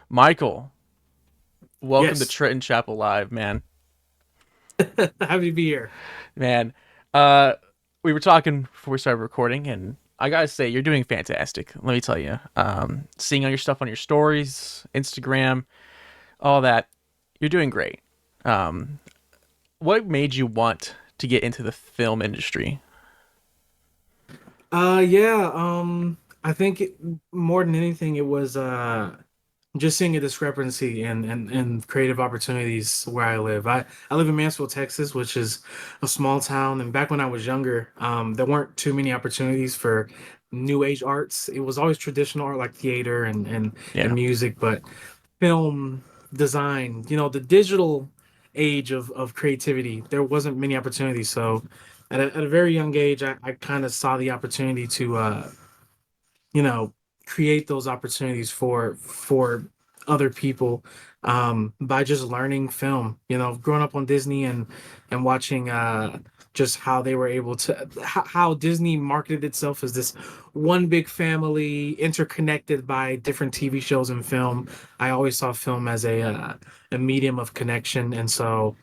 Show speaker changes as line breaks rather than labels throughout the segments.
Michael, welcome to
Yes.
Trenton Chappell Live, man.
Happy to be here.
Man, uh, we were talking before we started recording, and I gotta say, you're doing fantastic. Let me tell you. Seeing all your stuff on your stories, Instagram, all that, you're doing great. Um, what made you want to get into the film industry?
Yeah, I think more than anything, it was just seeing a discrepancy in creative opportunities where I live. I live in Mansfield, Texas, which is a small town. And back when I was younger, there weren't too many opportunities for new age arts. It was always traditional art like theater and
Yeah,
music, but film design, the digital age of creativity, there wasn't many opportunities. So at a very young age, I kind of saw the opportunity to you know, create those opportunities for other people by just learning film. Growing up on Disney and watching just how they were able to how Disney marketed itself as this one big family interconnected by different TV shows and film. I always saw film as a medium of connection, and so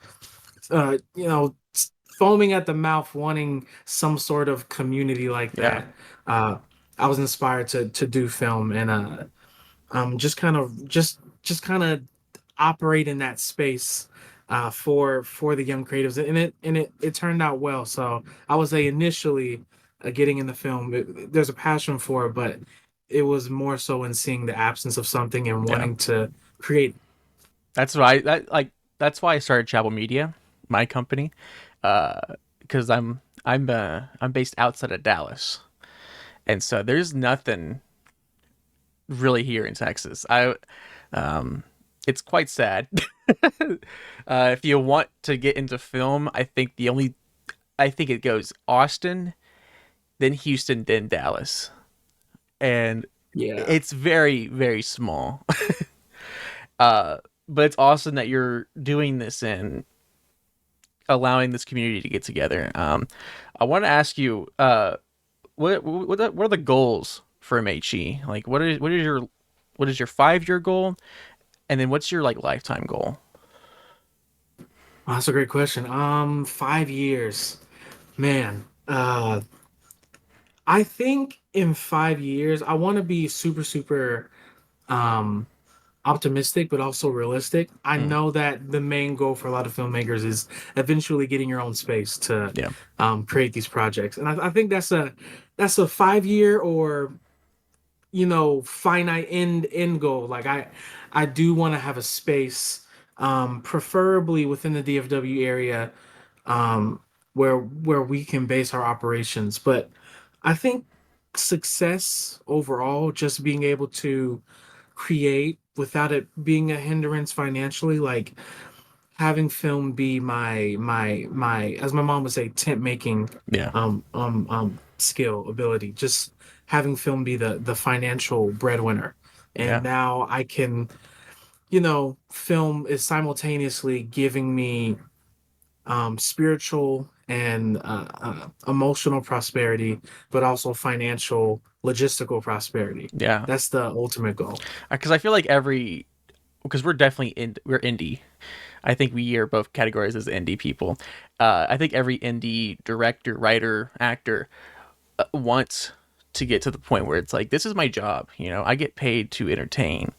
foaming at the mouth, wanting some sort of community like
yeah.
that. Uh, I was inspired to do film and just kind of operate in that space for the young creatives, and it turned out well. So I would say initially getting in the film, there's a passion for it, but it was more so in seeing the absence of something and
Yeah.
wanting to create.
That's why that's why I started Chappell Media, my company, because I'm based outside of Dallas, and so there's nothing really here in Texas. Um, it's quite sad. If you want to get into film, I think it goes Austin, then Houston, then Dallas, and
Yeah.
it's very very small. uh, but it's awesome that you're doing this and allowing this community to get together. I want to ask you, what are the goals for MHE? Like, what is your 5 year goal, and then what's your like lifetime goal?
Oh, that's a great question. 5 years, man. I think in 5 years, I want to be super, super um optimistic, but also realistic. I
Mm,
know that the main goal for a lot of filmmakers is eventually getting your own space to
yeah,
create these projects, and I think that's a 5 year or finite end goal. Like I do want to have a space, preferably within the DFW area, um, where we can base our operations. But I think success overall, just being able to create without it being a hindrance financially, like having film be my as my mom would say, tent making
yeah,
skill ability, just having film be the financial breadwinner. And
yeah,
now I can, film is simultaneously giving me spiritual and emotional prosperity, but also financial, logistical prosperity.
yeah.
That's the ultimate goal.
Because I feel like because we're indie. I think we are both categorized as indie people. I think every indie director, writer, actor wants to get to the point where it's like, this is my job. I get paid to entertain,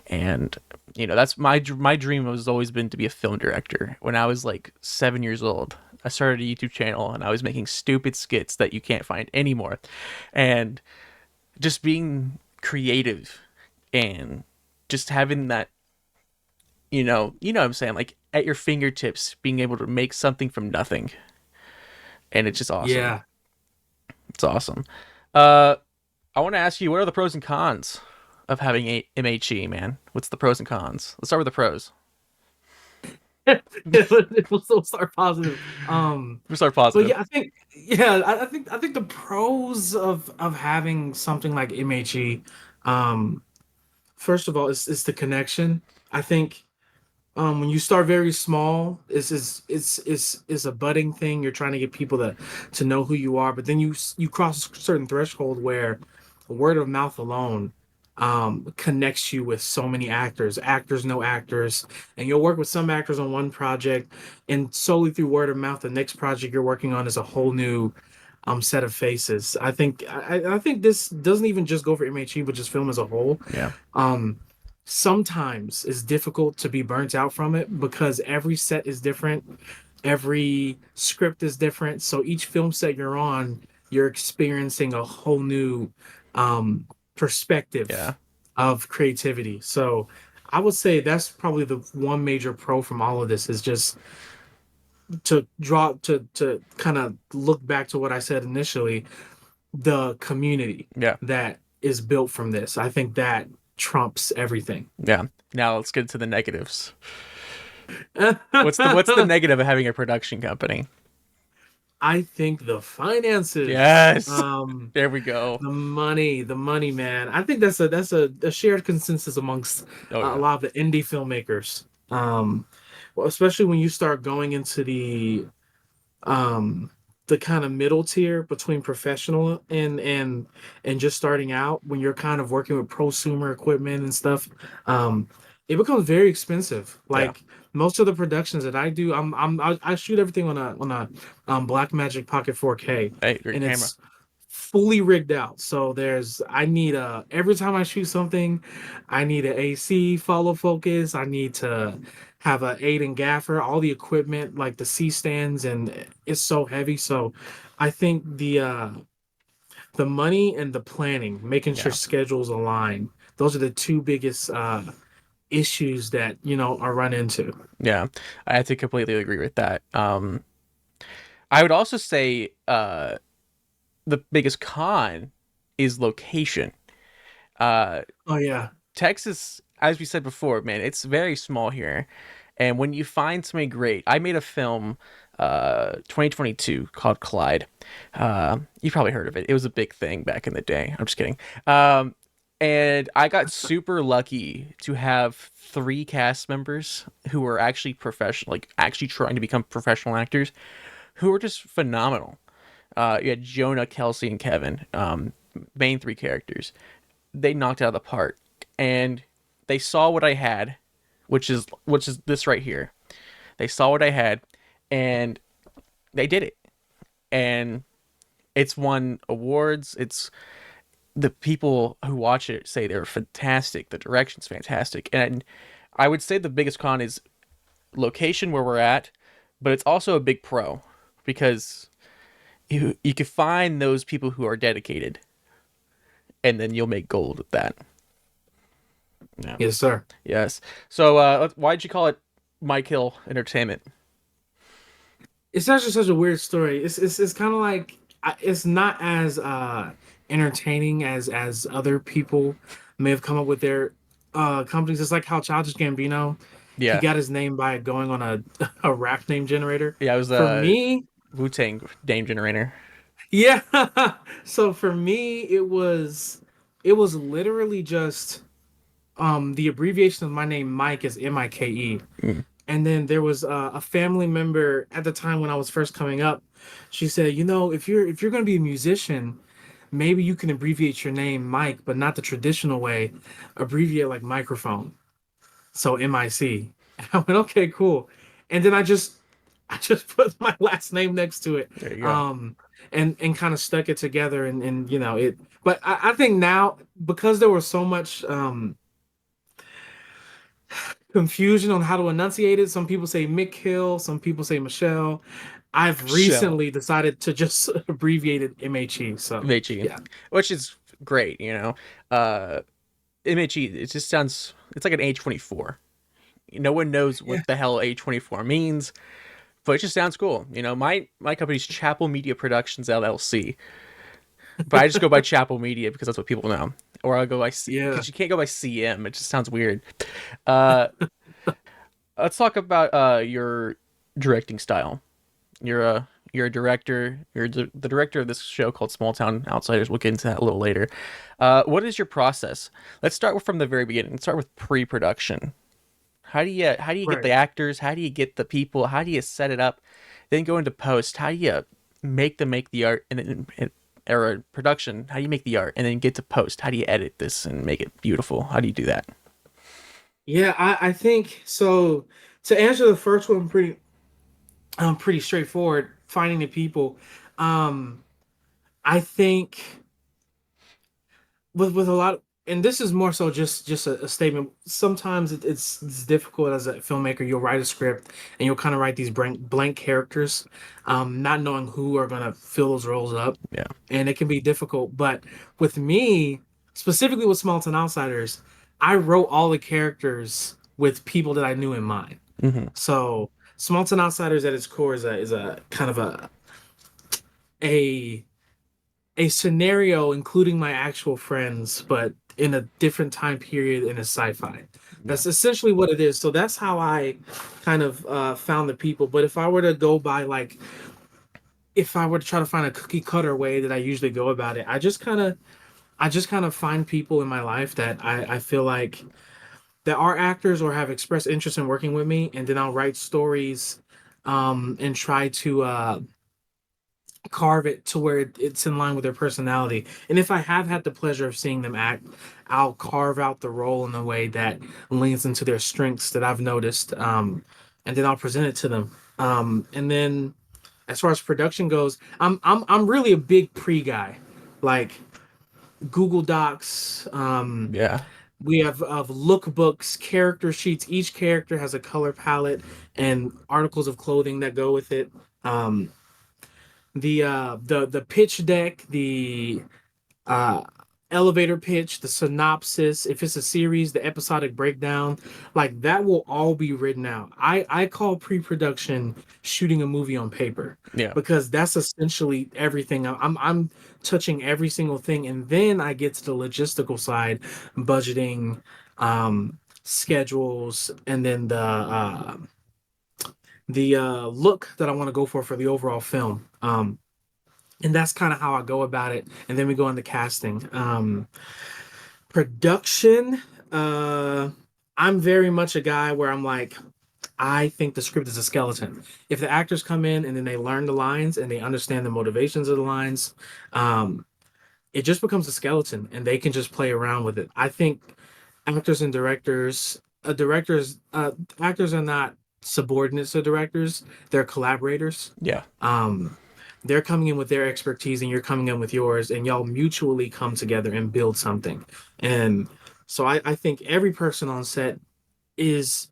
and that's my dream has always been to be a film director. When I was like 7 years old, I started a YouTube channel and I was making stupid skits that you can't find anymore, and just being creative and just having that, what I'm saying, like at your fingertips, being able to make something from nothing, and it's just awesome.
Yeah.
It's awesome. Uh, I want to ask you, what are the pros and cons of having a MHE, man? What's the pros and cons? Let's start with the pros.
It will start positive.
We'll start
But
positive.
yeah, I think the pros of having something like MHE, um, first of all, is the connection. I think when you start very small, it's a budding thing. You're trying to get people to know who you are, but then you cross a certain threshold where word of mouth alone connects you with so many actors. Actors know actors, and you'll work with some actors on one project, and solely through word of mouth, the next project you're working on is a whole new set of faces. I think this doesn't even just go for MHE, but just film as a whole.
Yeah.
Um, Sometimes it's difficult to be burnt out from it because every set is different, every script is different. So each film set you're on, you're experiencing a whole new um,
Yeah.
perspective of creativity. So I would say that's probably the one major pro from all of this is just to kind of look back to what I said initially, the community
Yeah.
that is built from this. I think that trumps everything.
Yeah. Now let's get to the negatives. What's the negative of having a production company?
I think the finances,
Yes. There we go.
the money, man. I think that's a shared consensus amongst
Oh
a
yeah.
lot of the indie filmmakers. Well, especially when you start going into um the kind of middle tier between professional and just starting out when you're kind of working with prosumer equipment and stuff. um it becomes very expensive.
Yeah.
Like most of the productions that I do, I shoot everything on a Blackmagic Pocket 4K,
Hey, great
and
camera.
it's fully rigged out. So I need a every time I shoot something, I need an AC follow focus. I need to have a aid and gaffer, all the equipment like the C stands, and it's so heavy. So I think the money and the planning, making sure
Yeah.
schedules align, those are the two biggest issues that are run into.
Yeah. I have to completely agree with that. I would also say the biggest con is location. Uh,
Oh yeah.
Texas, as we said before, man, it's very small here. And when you find something great, I made a film 2022 called Collide. You probably heard of it. It was a big thing back in the day. I'm just kidding. Um, and I got super lucky to have three cast members who were actually professional, like actually trying to become professional actors, who were just phenomenal. You had Jonah, Kelsey, and Kevin, main three characters. They knocked it out of the park, and they saw what I had, which is this right here. They saw what I had, and they did it, and it's won awards. It's the people who watch it say they're fantastic. The direction's fantastic, and I would say the biggest con is location where we're at, but it's also a big pro because you can find those people who are dedicated, and then you'll make gold with that. Yeah.
Yes, sir.
Yes. So, why'd you call it MicHill Entertainment?
It's actually such a weird story. It's kind of like it's not as entertaining as other people may have come up with their companies. It's like how Childish Gambino, he
Yeah.
got his name by going on a a rap name generator.
Yeah, it was
For
a
me,
Wu Tang name generator.
yeah. So for me, it was literally just the abbreviation of my name Mike is Mike.
Mm.
And then there was a family member at the time when I was first coming up. She said, if you're going to be a musician, maybe you can abbreviate your name Mike, but not the traditional way. Abbreviate like microphone. So MIC. I went, okay, cool. And then I just put my last name next to it.
There you go.
And kind of stuck it together and it. But I think now, because there was so much confusion on how to enunciate it. Some people say MicHill, some people say Michelle. I've
Shell.
recently decided to just abbreviate it MHE. So
MHE,
yeah,
which is great, Uh, MHE, it just sounds, it's like an A24. No one knows
yeah,
what the hell A24 means, but it just sounds cool. My company's Chappell Media Productions LLC, but I just go by Chappell Media because that's what people know. Or I'll go by C,
yeah.
because you can't go by CM. It just sounds weird. Uh, let's talk about your directing style. You're a director. You're the director of this show called Smalltown Outsiders. We'll get into that a little later. What is your process? Let's start from the very beginning. Let's start with pre-production. How do you get
Right.
the actors? How do you get the people? How do you set it up? Then go into post. How do you make them make the art and then or a production, how do you make the art? And then get to post, how do you edit this and make it beautiful? How do you do that?
Yeah, I think so. To answer the first one, pretty straightforward. Finding the people. Um, I think with a lot, and this is more so just a statement. Sometimes it's difficult as a filmmaker. You'll write a script and you'll kind of write these blank characters, not knowing who are gonna fill those roles up,
Yeah.
and it can be difficult. But with me, specifically with Smalltown Outsiders, I wrote all the characters with people that I knew in mind.
Hmm.
So Smalltown Outsiders at its core is a kind of a a scenario including my actual friends, but in a different time period in a sci-fi.
Yeah.
That's essentially what it is. So that's how I kind of found the people. But if I were to go by like, if I were to try to find a cookie cutter way that I usually go about it, I just kind of find people in my life that I feel like that are actors or have expressed interest in working with me, and then I'll write stories and try to carve it to where it's in line with their personality. And if I have had the pleasure of seeing them act, I'll carve out the role in a way that leans into their strengths that I've noticed, and then I'll present it to them. And then as far as production goes, I'm really a big pre guy, like Google Docs.
Yeah.
We have of lookbooks, character sheets. Each character has a color palette and articles of clothing that go with it. Um, the pitch deck, the uh elevator pitch, the synopsis, if it's a series, the episodic breakdown, like that will all be written out. I call pre-production shooting a movie on paper,
Yeah.
because that's essentially everything. I'm touching every single thing, and then I get to the logistical side, budgeting, schedules, and then the look that I want to go for the overall film. And that's kind of how I go about it. And then we go into casting. Production, uh, I'm very much a guy where I'm like, I think the script is a skeleton. If the actors come in and then they learn the lines and they understand the motivations of the lines, um, it just becomes a skeleton and they can just play around with it. I think actors and actors are not subordinates to directors, they're collaborators.
Yeah.
um they're coming in with their expertise and you're coming in with yours, and y'all mutually come together and build something. And so I think every person on set is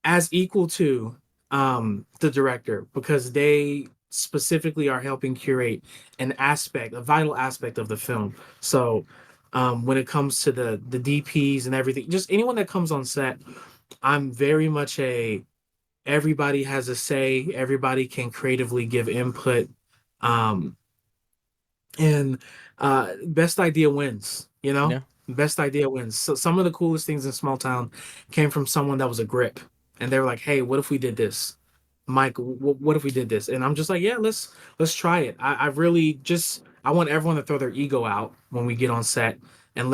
as equal to the director, because they specifically are helping curate a vital aspect of the film. So when it comes to the DPs and everything, just anyone that comes on set, I'm very much a everybody has a say, everybody can creatively give input. Um, and best idea wins, you know?
Yeah.
Best idea wins. So some of the coolest things in Small Town came from someone that was a grip, and they were like, "Hey, what if we did this, Mike? What if we did this?" And I'm just like, "Yeah, let's try it." I really just I want everyone to throw their ego out when we get on set, and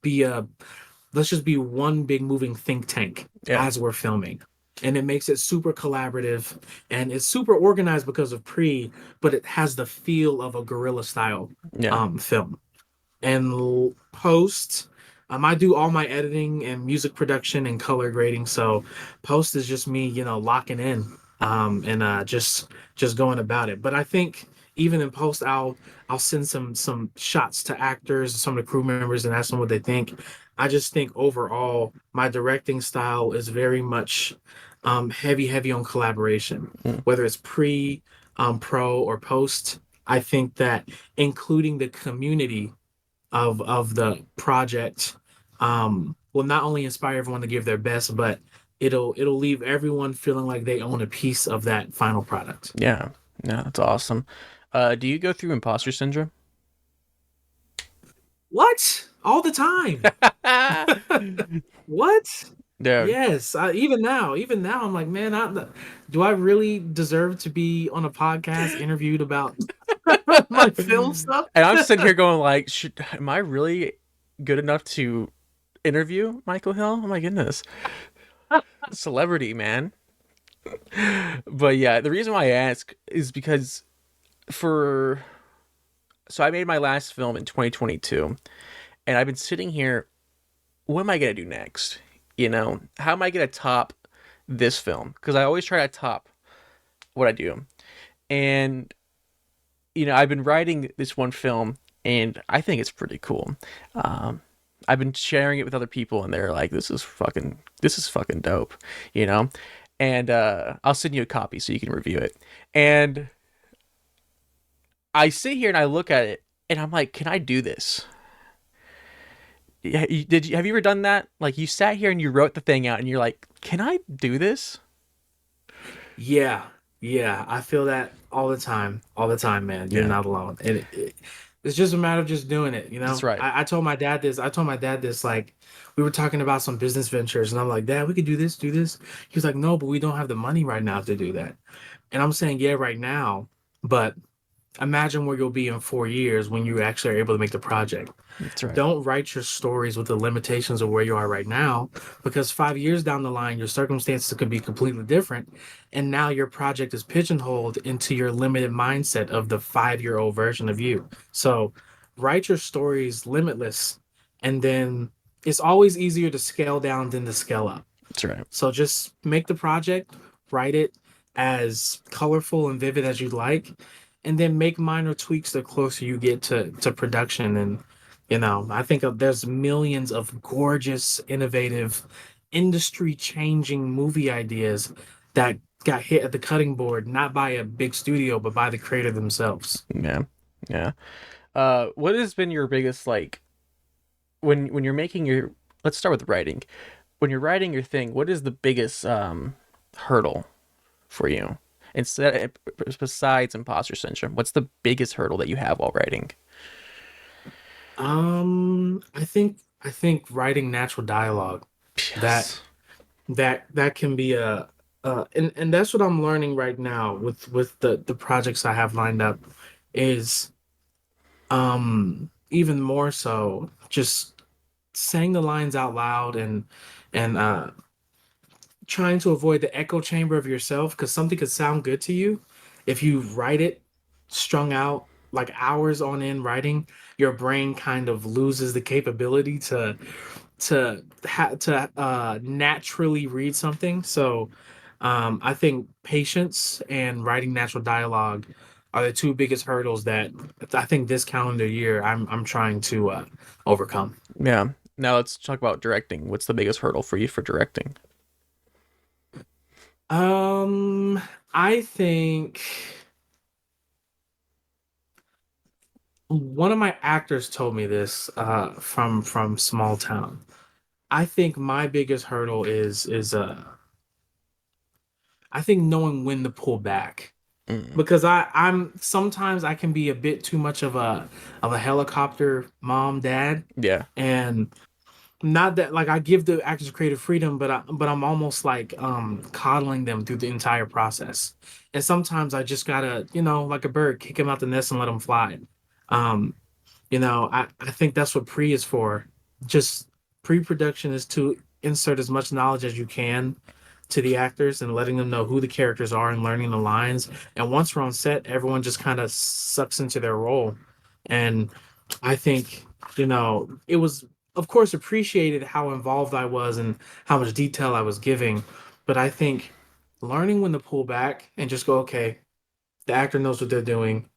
be a let's just be one big moving think tank
Yeah.
as we're filming. And it makes it super collaborative, and it's super organized because of pre, but it has the feel of a guerrilla style
Yeah.
film. And post, I do all my editing and music production and color grading. So post is just me, locking in, and just going about it. But I think even in post, I'll send some shots to actors, some of the crew members, and ask them what they think. I just think overall, my directing style is very much heavy on collaboration,
Mm.
whether it's pre, pro, or post. I think that including the community of the project will not only inspire everyone to give their best, but it'll leave everyone feeling like they own a piece of that final product.
Yeah. Yeah. That's awesome. Do you go through imposter syndrome?
What? All the time. What?
Dude,
Yes. Even now, I'm like, man, do I really deserve to be on a podcast interviewed about my film
and
stuff?
I'm sitting here going like, am I really good enough to interview Michael Hill? Oh my goodness, celebrity man. But yeah, the reason why I ask is because for So I made my last film in 2022, and I've been sitting here. What am I gonna do next? How am I gonna top this film? Because I always try to top what I do. And I've been writing this one film, and I think it's pretty cool. Um, I've been sharing it with other people, and they're like, this is fucking dope," you know. And I'll send you a copy so you can review it. And I sit here and I look at it, and I'm like, can I do this? Yeah, have you ever done that? Like, you sat here and you wrote the thing out, and you're like, can I do this?
Yeah, yeah, I feel that all the time, man. You're
Yeah,
not alone. It's just a matter of just doing it, you
that's
know?
right.
I told my dad this. I told my dad this, like, we were talking about some business ventures, and I'm like, Dad, we could do this, do this. He was like, no, but we don't have the money right now to do that. And I'm saying, yeah, right now, but imagine where you'll be in 4 years when you actually are able to make the project.
That's right.
Don't write your stories with the limitations of where you are right now, because 5 years down the line, your circumstances could be completely different. And now your project is pigeonholed into your limited mindset of the 5-year-old version of you. So write your stories limitless. And then it's always easier to scale down than to scale up.
That's right.
So just make the project, write it as colorful and vivid as you'd like, and then make minor tweaks the closer you get to production. And I think there's millions of gorgeous, innovative, industry-changing movie ideas that got hit at the cutting board, not by a big studio, but by the creator themselves.
Yeah, yeah. What has been your biggest, like, when you're making your? Let's start with writing. When you're writing your thing, what is the biggest hurdle for you? Instead, besides imposter syndrome, what's the biggest hurdle that you have while writing?
I think writing natural dialogue, that
Yes.
that can be and that's what I'm learning right now with the projects I have lined up, is even more so just saying the lines out loud, and trying to avoid the echo chamber of yourself, because something could sound good to you. If you write it strung out like hours on end writing, your brain kind of loses the capability to naturally read something. So I think patience and writing natural dialogue are the two biggest hurdles that I think this calendar year I'm trying to overcome.
Yeah. Now let's talk about directing. What's the biggest hurdle for you for directing?
Um, I think one of my actors told me this from Small Town. I think my biggest hurdle is I think knowing when to pull back,
Mm,
because I'm sometimes I can be a bit too much of a helicopter mom dad,
yeah.
and not that, like, I give the actors creative freedom, but I'm almost like coddling them through the entire process. And sometimes I just gotta, like a bird, kick him out the nest and let him fly. Um, I think that's what pre is for. Just pre-production is to insert as much knowledge as you can to the actors and letting them know who the characters are and learning the lines. And once we're on set, everyone just kind of sucks into their role. And I think, it was, of course, appreciated how involved I was and how much detail I was giving. But I think learning when to pull back and just go, okay, the actor knows what they're doing.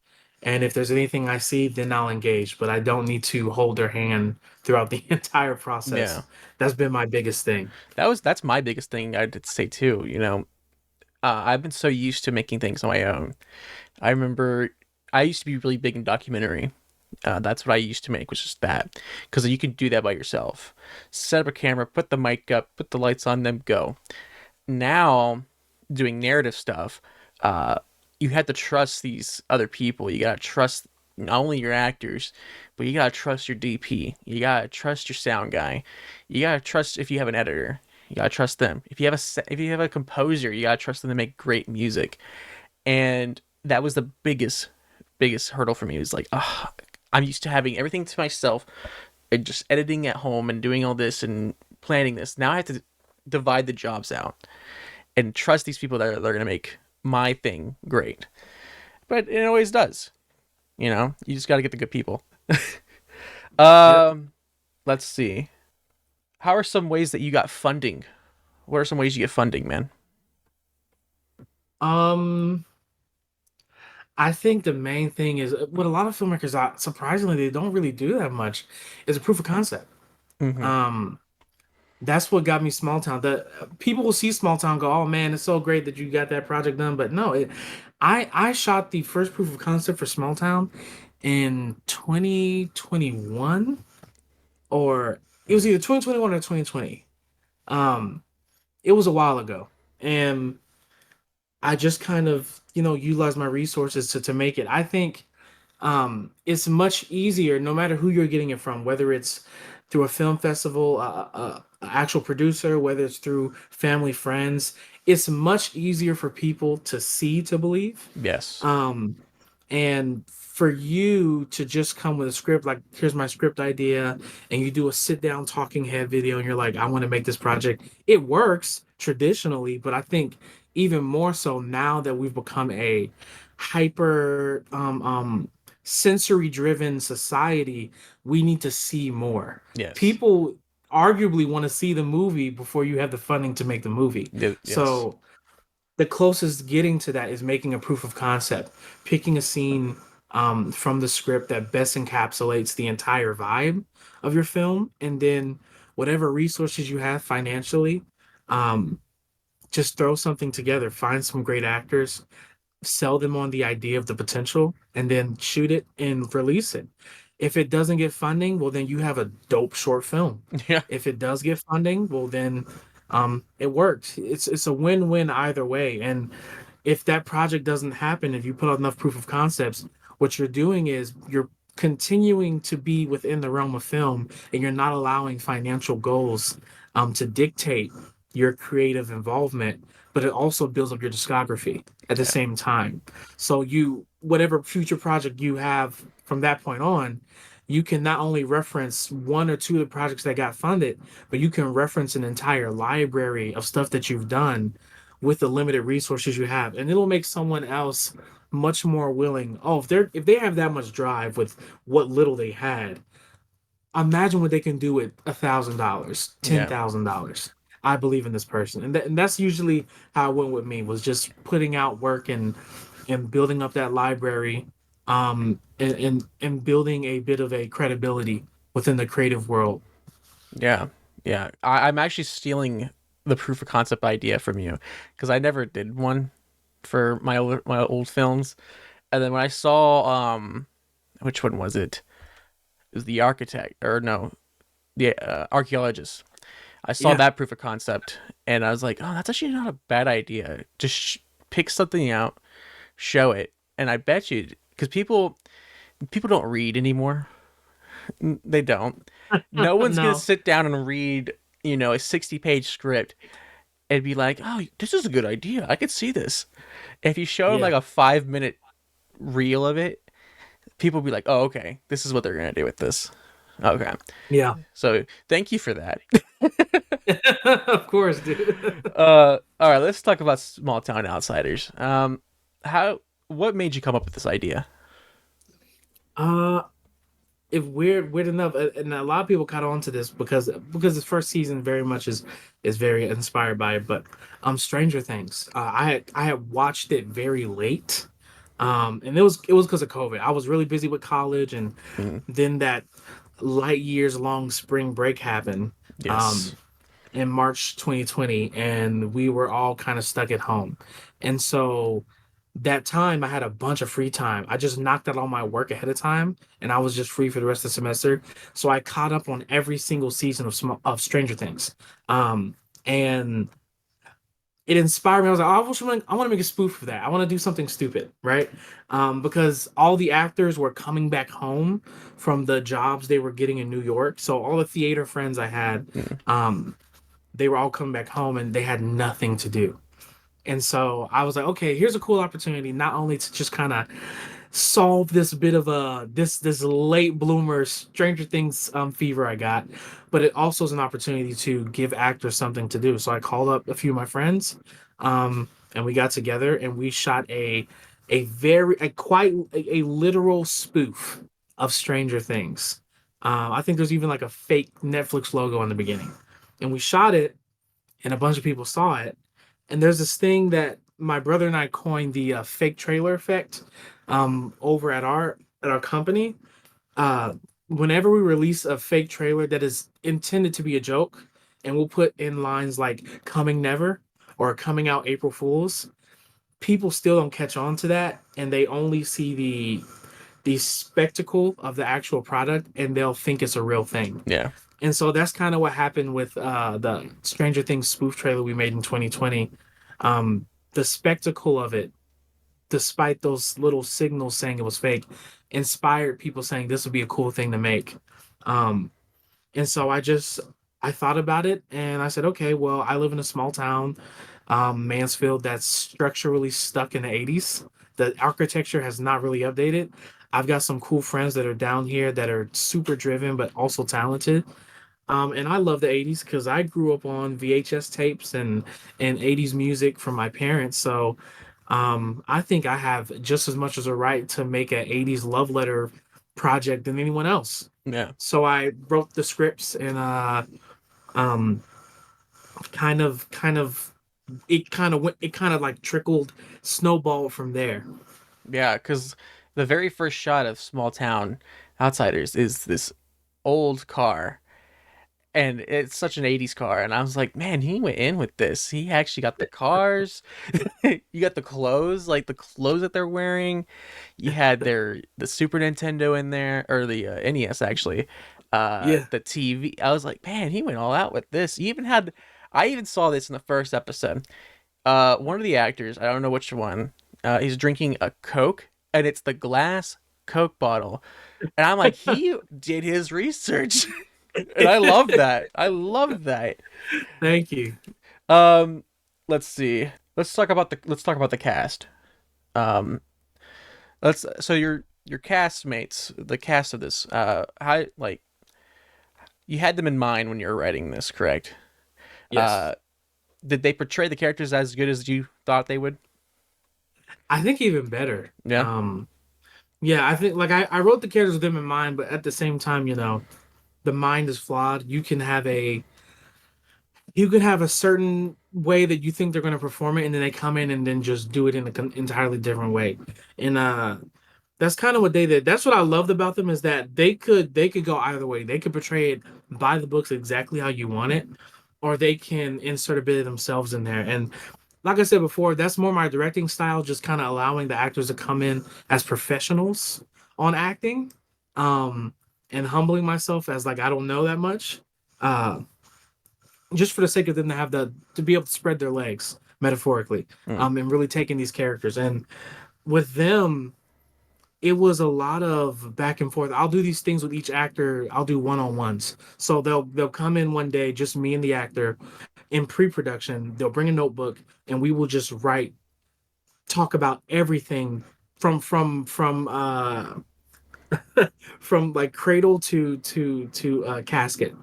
And if there's anything I see, then I'll engage. But I don't need to hold their hand throughout the entire
Yeah.
process. That's been my biggest thing.
That's my biggest thing I'd say too. I've been so used to making things on my own. I remember I used to be really big in documentary. That's what I used to make, was just that, because you can do that by yourself. Set up a camera, put the mic up, put the lights on, them go. Now, doing narrative stuff, uh, you have to trust these other people. You gotta trust not only your actors, but you gotta trust your DP. You gotta trust your sound guy. You gotta trust if you have an editor. You gotta trust them. If you have a composer, you gotta trust them to make great music. And that was the biggest hurdle for me. It was like, I'm used to having everything to myself and just editing at home and doing all this and planning this. Now I have to divide the jobs out and trust these people that are going to make my thing great. But it always does. You know, you just got to get the good people.
Yep.
um, let's see. How are some ways that you got funding? What are some ways you get funding, man?
Um, I think the main thing is what a lot of filmmakers, surprisingly, they don't really do that much, is a proof of concept.
Mm-hmm.
Um, that's what got me Small Town. The people will see Small Town, go, "Oh man, it's so great that you got that project done." But no, I shot the first proof of concept for Small Town in 2021, or it was either 2021 or 2020. Um, it was a while ago, and I just kind of, utilized my resources to make it. I think it's much easier no matter who you're getting it from, whether it's through a film festival, actual producer, whether it's through family, friends. It's much easier for people to see to believe.
Yes.
Um, and for you to just come with a script, like, here's my script idea, and you do a sit down talking head video, and you're like, I want to make this project. It works traditionally, but I think even more so now that we've become a hyper sensory driven society, we need to see more.
Yes.
People arguably want to see the movie before you have the funding to make the movie.
Yes.
So the closest getting to that is making a proof of concept, picking a scene from the script that best encapsulates the entire vibe of your film, and then whatever resources you have financially, um, just throw something together, find some great actors, sell them on the idea of the potential, and then shoot it and release it. If it doesn't get funding, well, then you have a dope short film.
Yeah.
If it does get funding, well, then it works. It's a win-win either way. And if that project doesn't happen, if you put out enough proof of concepts, what you're doing is you're continuing to be within the realm of film, and you're not allowing financial goals to dictate your creative involvement, but it also builds up your discography at the
Yeah.
same time. So you, whatever future project you have from that point on, you can not only reference one or two of the projects that got funded, but you can reference an entire library of stuff that you've done with the limited resources you have, and it'll make someone else much more willing. Oh, if they have that much drive with what little they had, imagine what they can do with $1,000,
Yeah.
$10,000. I believe in this person, and that's usually how it went with me. Was just putting out work and building up that library, and building a bit of a credibility within the creative world.
Yeah. Yeah. I'm actually stealing the proof of concept idea from you because I never did one for my old films. And then when I saw which one was it? It was the architect or no, the archaeologist. I saw
Yeah,
that proof of concept and I was like, "Oh, that's actually not a bad idea. Just pick something out, show it." And I bet you cuz people don't read anymore. They don't. No one's going to
no,
sit down and read, a 60-page script and be like, "Oh, this is a good idea. I could see this." If you show them
yeah,
like a 5-minute reel of it, people will be like, "Oh, okay. This is what they're going to do with this." Okay.
yeah.
So, thank you for that.
Of course, dude.
All right, let's talk about Small Town Outsiders. How what made you come up with this idea?
uh, if weird enough, and a lot of people caught on to this because this first season very much is very inspired by it. But Stranger Things, I had watched it very late, and it was because of COVID. I was really busy with college, and
Mm,
then that light years long spring break happened.
yes.
Um, in March 2020, and we were all kind of stuck at home. And so that time I had a bunch of free time. I just knocked out all my work ahead of time, and I was just free for the rest of the semester. So I caught up on every single season of Stranger Things. And it inspired me. I was like, oh, I want to make a spoof of that. I want to do something stupid, right? Because all the actors were coming back home from the jobs they were getting in New York. So all the theater friends I had,
Mm,
um, they were all coming back home and they had nothing to do. And so I was like, okay, here's a cool opportunity, not only to just kind of solve this bit of this late bloomer Stranger Things fever I got, but it also is an opportunity to give actors something to do. So I called up a few of my friends, and we got together and we shot a a literal spoof of Stranger Things. I think there's even like a fake Netflix logo in the beginning, and we shot it, and a bunch of people saw it. And there's this thing that my brother and I coined the fake trailer effect over at our company. Uh, Whenever we release a fake trailer that is intended to be a joke, and we'll put in lines like "coming never" or "coming out April Fools," people still don't catch on to that, and they only see the spectacle of the actual product, and they'll think it's a real thing.
Yeah.
And so that's kind of what happened with the Stranger Things spoof trailer we made in 2020. The spectacle of it, despite those little signals saying it was fake, inspired people saying this would be a cool thing to make. Um, and so I thought about it, and I said, okay, well, I live in a small town, Mansfield, that's structurally stuck in the 80s. The architecture has not really updated. I've got some cool friends that are down here that are super driven but also talented. And I love the 80s because I grew up on VHS tapes and 80s music from my parents. So I think I have just as much as a right to make an 80s love letter project than anyone else.
Yeah.
So I wrote the scripts, and um it kind of like trickled, snowballed from there.
Yeah, because the very first shot of Smalltown Outsiders is this old car, and it's such an 80s car. And I was like, man, he went in with this. He actually got the cars. You got the clothes, like the clothes that they're wearing. You had the Super Nintendo in there, or the NES actually.
Yeah.
The TV. I was like, man, he went all out with this. You even had, I even saw this in the first episode. One of the actors, I don't know which one, he's drinking a Coke, and it's the glass Coke bottle. And I'm like, he did his research. And I love that. I love that.
Thank you.
Um, let's see. Let's talk about the cast. Um, let's so your castmates, the cast of this. How like you had them in mind when you were writing this, correct?
Yes.
Uh, did they portray the characters as good as you thought they would?
I think even better.
Yeah.
Yeah, I think like I wrote the characters with them in mind, but at the same time, the mind is flawed. You can have a certain way that you think they're going to perform it, and then they come in and then just do it in an entirely different way. And that's kind of what they did. That's what I loved about them, is that they could go either way. They could portray it by the books exactly how you want it, or they can insert a bit of themselves in there. And like I said before, that's more my directing style, just kind of allowing the actors to come in as professionals on acting, um, and humbling myself as like I don't know that much. Uh, just for the sake of them to have to be able to spread their legs metaphorically,
Mm.
and really taking these characters. And with them, it was a lot of back and forth. I'll do these things with each actor. I'll do one-on-ones. So they'll come in one day, just me and the actor in pre-production. They'll bring a notebook, and we will just talk about everything from from like cradle to casket,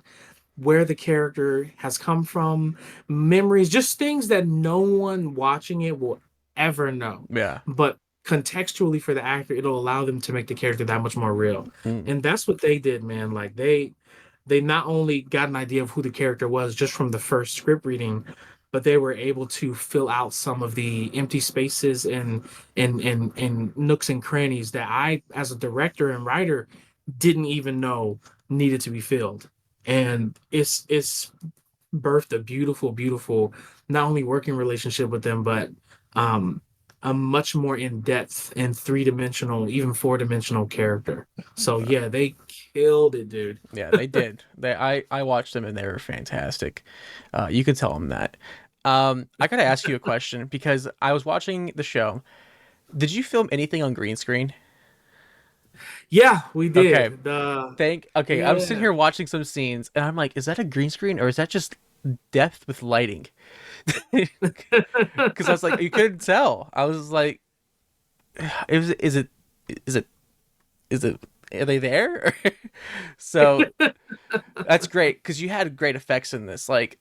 where the character has come from, memories, just things that no one watching it will ever know.
Yeah.
But contextually for the actor, it'll allow them to make the character that much more real.
Mm.
And that's what they did, man. Like they not only got an idea of who the character was just from the first script reading, but they were able to fill out some of the empty spaces and nooks and crannies that I, as a director and writer, didn't even know needed to be filled. And it's birthed a beautiful, beautiful, not only working relationship with them, but um a much more in-depth and three-dimensional, even four-dimensional character. So yeah, they killed it, dude.
Yeah, they did. I watched them and they were fantastic. You can tell them that. I gotta ask you a question because I was watching the show. Did you film anything on green screen?
Yeah, we
Okay,
did. The
okay, I'm sitting
Yeah.
here watching some scenes and I'm like, is that a green screen or is that just depth with lighting? Because I was like, you couldn't tell. I was like, is it is it are they there? So that's great because you had great effects in this. Like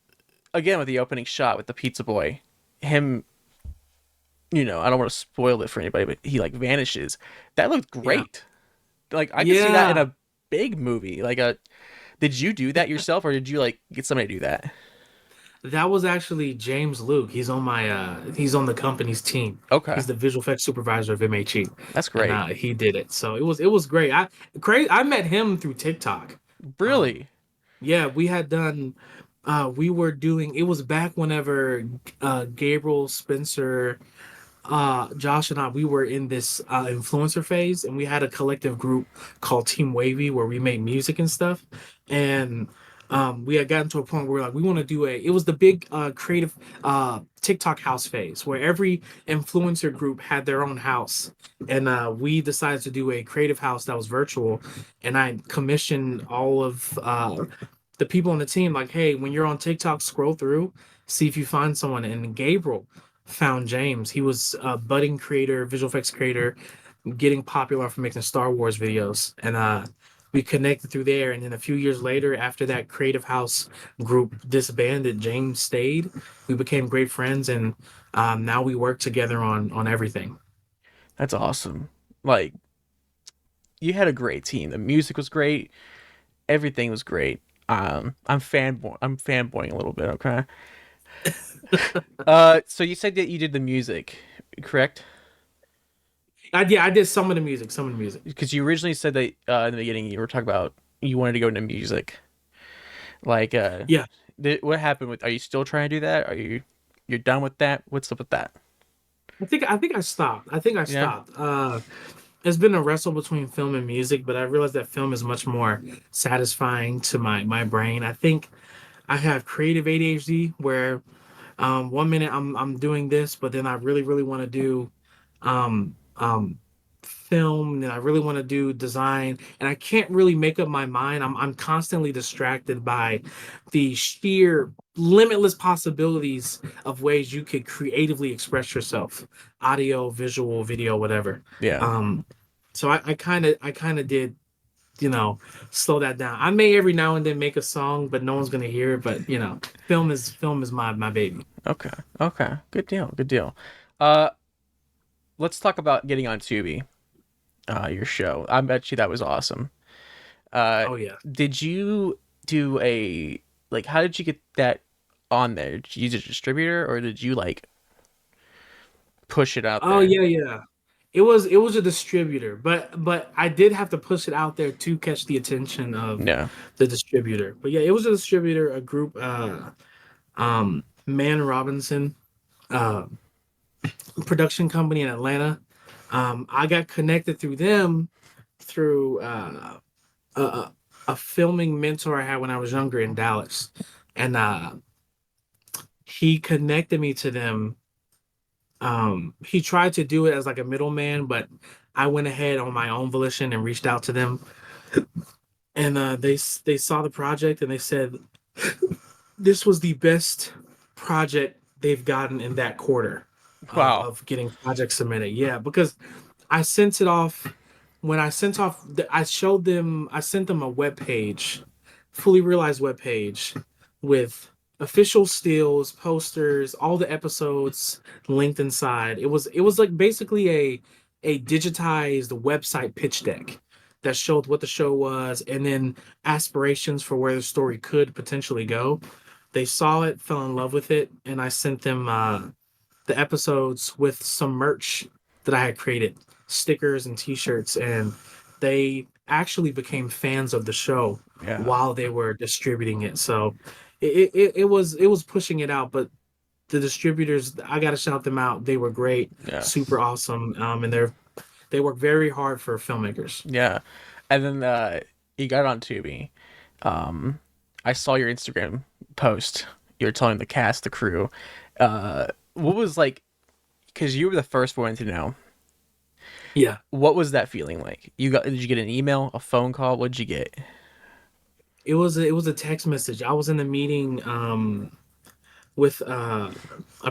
again with the opening shot with the pizza boy, him I don't want to spoil it for anybody, but he like vanishes. That looked
Yeah.
great. Like I could see that in
Yeah.
a big movie. Did you do that yourself, or did you like get somebody to do that?
That was actually James Luke. He's on the company's team.
Okay,
He's the visual effects supervisor of MHE.
that's
And
great.
he did it. So it was great. I met him through TikTok. Um
Really?
yeah, we were doing it was back whenever Gabriel Spencer Josh and I, we were in this influencer phase, and we had a collective group called Team Wavy where we made music and stuff. And we had gotten to a point where we're like, we want to do it was the big creative TikTok house phase where every influencer group had their own house. And we decided to do a creative house that was virtual. And I commissioned all of the people on the team, like, hey, when you're on TikTok, scroll through, see if you find someone. And Gabriel found James. He was a budding creator, visual effects creator, getting popular for making Star Wars videos. And we connected through there. And then a few years later, after that creative house group disbanded, James stayed. We became great friends, and now we work together on everything.
That's awesome. Like you had a great team. The music was great. Everything was great. I'm fanboying a little bit. Okay. So you said that you did the music, correct?
I did some of the music, some of the music.
Because you originally said that in the beginning you were talking about you wanted to go into music. Like,
Yeah,
what happened with? Are you still trying to do that? You're done with that? What's up with that?
I think I stopped. I think I
Yeah.
stopped. It's been a wrestle between film and music, but I realized that film is much more satisfying to my brain. I think I have creative ADHD where one minute I'm doing this, but then I really want to do um film, and I really want to do design, and I can't really make up my mind. I'm constantly distracted by the sheer limitless possibilities of ways you could creatively express yourself, audio, visual, video, whatever.
Yeah.
Um so I kind of did, you know, slow that down. I may every now and then make a song, but no one's gonna hear it. But film is my baby.
Okay. Okay. Good deal. Good deal. Uh, let's talk about getting on Tubi. Your show. I bet you that was awesome. Uh,
Oh yeah.
did you do a like? How did you get that on there? Did you use a distributor or did you like push it out
Oh
there?
yeah, yeah. It was a distributor, but I did have to push it out there to catch the attention of
No.
the distributor. But yeah, it was a distributor, a group, Man Robinson, uh, production company in Atlanta. I got connected through them through a, a filming mentor I had when I was younger in Dallas, and he connected me to them. He tried to do it as like a middleman, but I went ahead on my own volition and reached out to them, and they saw the project and they said this was the best project they've gotten in that quarter
Wow.
of getting projects submitted. Yeah, because I sent it off. When I sent off, I sent them a web page, fully realized web page with official stills, posters, all the episodes linked inside. It was like basically a digitized website pitch deck that showed what the show was and then aspirations for where the story could potentially go. They saw it, fell in love with it, and I sent them the episodes with some merch that I had created, stickers and T-shirts, and they actually became fans of the show
Yeah.
while they were distributing it. So it was pushing it out, but the distributors, I gotta shout them out. They were great,
Yeah.
super awesome, and they work very hard for filmmakers.
Yeah. And then you got on Tubi. Um, I saw your Instagram post. You're telling the cast, the crew. What was like? Because you were the first one to know.
Yeah,
What was that feeling like? Did you get an email, a phone call? What'd you get?
it was a text message. I was in a meeting with a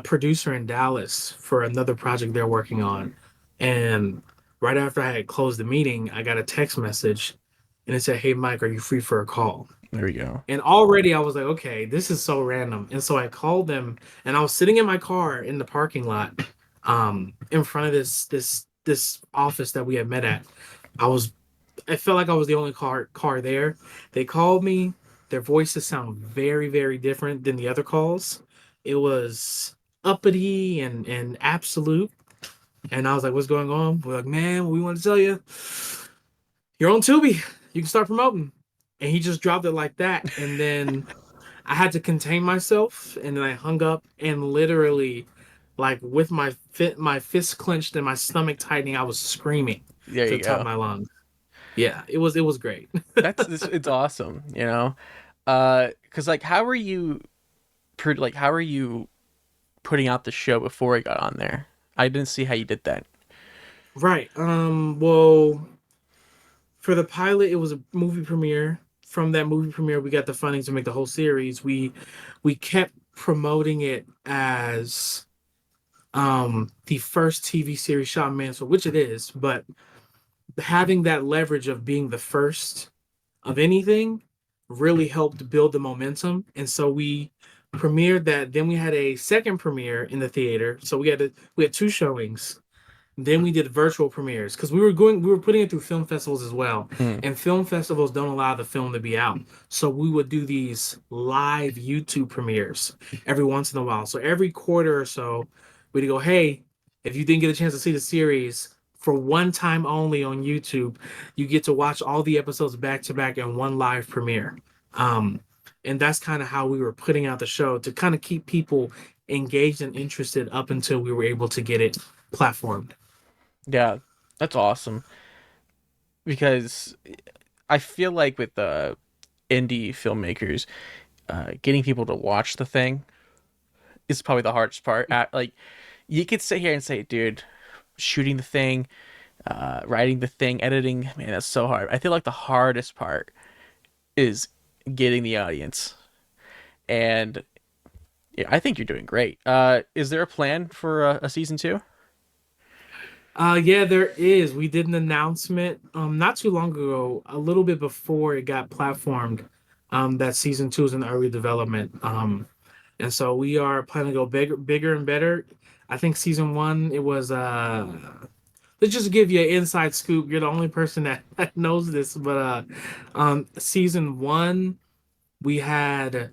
producer in Dallas for another project they're working on. And right after I had closed the meeting, I got a text message and it said, "Hey, Mike, are you free for a call?"
There we go.
And already I was like, okay, this is so random. And so I called them and I was sitting in my car in the parking lot. in front of this office that we had met at. I was I felt like I was the only car there. They called me. Their voices sound very, very different than the other calls. It was uppity and absolute. And I was like, "What's going on?" We're like, "Man, we want to tell you, you're on Tubi. You can start promoting." And he just dropped it like that. And then I had to contain myself, and then I hung up and literally, like with my fist clenched and my stomach tightening, I was screaming
There
to
you
the top of
go.
my lungs. Yeah, it was great.
It's awesome, you know. Because like, how are you putting out the show before I got on there? I didn't see how you did that.
Right. Well, for the pilot, it was a movie premiere. From that movie premiere, we got the funding to make the whole series. We kept promoting it as the first TV series shot in Mansfield, which it is, but having that leverage of being the first of anything really helped build the momentum. And so we premiered that. Then we had a second premiere in the theater. So we had two showings. Then we did virtual premieres because we were putting it through film festivals as well.
Mm,
And film festivals don't allow the film to be out. So we would do these live YouTube premieres every once in a while. So every quarter or so, we'd go, "Hey, if you didn't get a chance to see the series for one time only on YouTube, you get to watch all the episodes back to back in one live premiere." Um, and that's kind of how we were putting out the show to kind of keep people engaged and interested up until we were able to get it platformed.
yeah, that's awesome. Because I feel like with indie filmmakers, getting people to watch the thing is probably the hardest part. Like, you could sit here and say, dude, shooting the thing, writing the thing, editing, man, that's so hard. I feel like the hardest part is getting the audience. And yeah, I think you're doing great. Is there a plan for a season two?
Yeah, there is. We did an announcement not too long ago, a little bit before it got platformed, that season two is in early development. And so we are planning to go bigger and better. I think season one, it was let's just give you an inside scoop. You're the only person that, that knows this, but season one, we had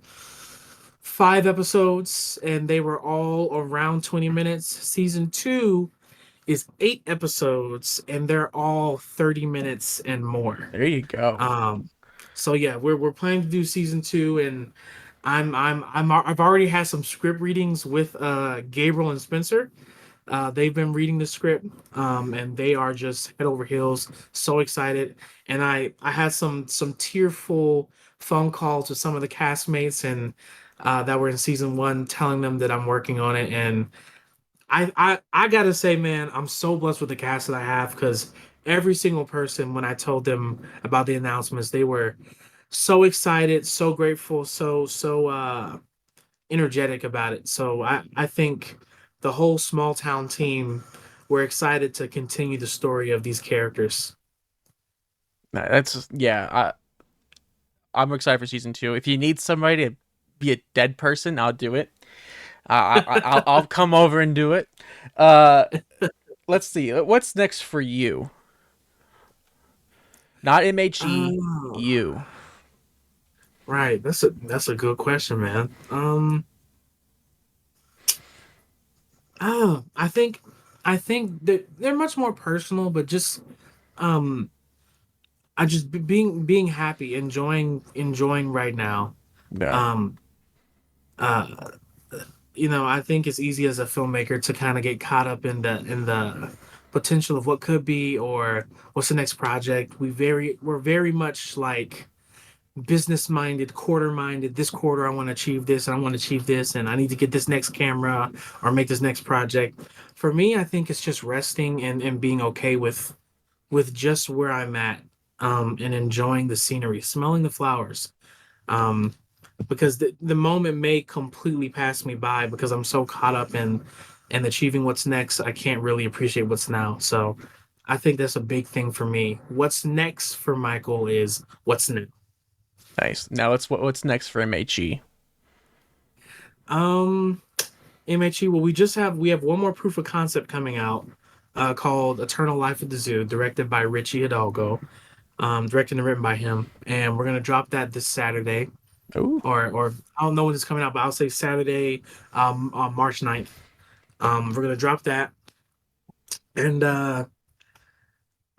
5 episodes and they were all around 20 minutes. Season two is 8 episodes and they're all 30 minutes and more.
There you go.
Um, so yeah, we're planning to do season two, and I've already had some script readings with Gabriel and Spencer. They've been reading the script, and they are just head over heels, so excited. And I had some tearful phone calls with some of the castmates and that were in season one, telling them that I'm working on it. And I gotta say, man, I'm so blessed with the cast that I have because every single person, when I told them about the announcements, they were so excited, so grateful, so energetic about it. So I think the whole small town team we're excited to continue the story of these characters.
That's yeah. I'm excited for season two. If you need somebody to be a dead person, I'll do it. I'll come over and do it. Uh, let's see. What's next for you? Not MHE.
Oh,
You.
right. That's a good question, man. I think that they're much more personal, but just um I just being happy, enjoying right now.
Yeah.
Um uh I think it's easy as a filmmaker to kind of get caught up in the potential of what could be or what's the next project. We're very much like business minded, quarter minded. This quarter I want to achieve this and I want to achieve this and I need to get this next camera or make this next project. For me, I think it's just resting and being okay with just where I'm at, and enjoying the scenery, smelling the flowers. Um, because the moment may completely pass me by because I'm so caught up in achieving what's next, I can't really appreciate what's now. So I think that's a big thing for me. What's next for Michael is what's new.
Nice. Now what's next for MHE?
Um, MHE. Well, we have one more proof of concept coming out, called Eternal Life of the Zoo, directed by Richie Hidalgo, directed and written by him, and we're gonna drop that this Saturday,
Oh,
or I don't know when it's coming out, but I'll say Saturday, on March 9th. We're gonna drop that, and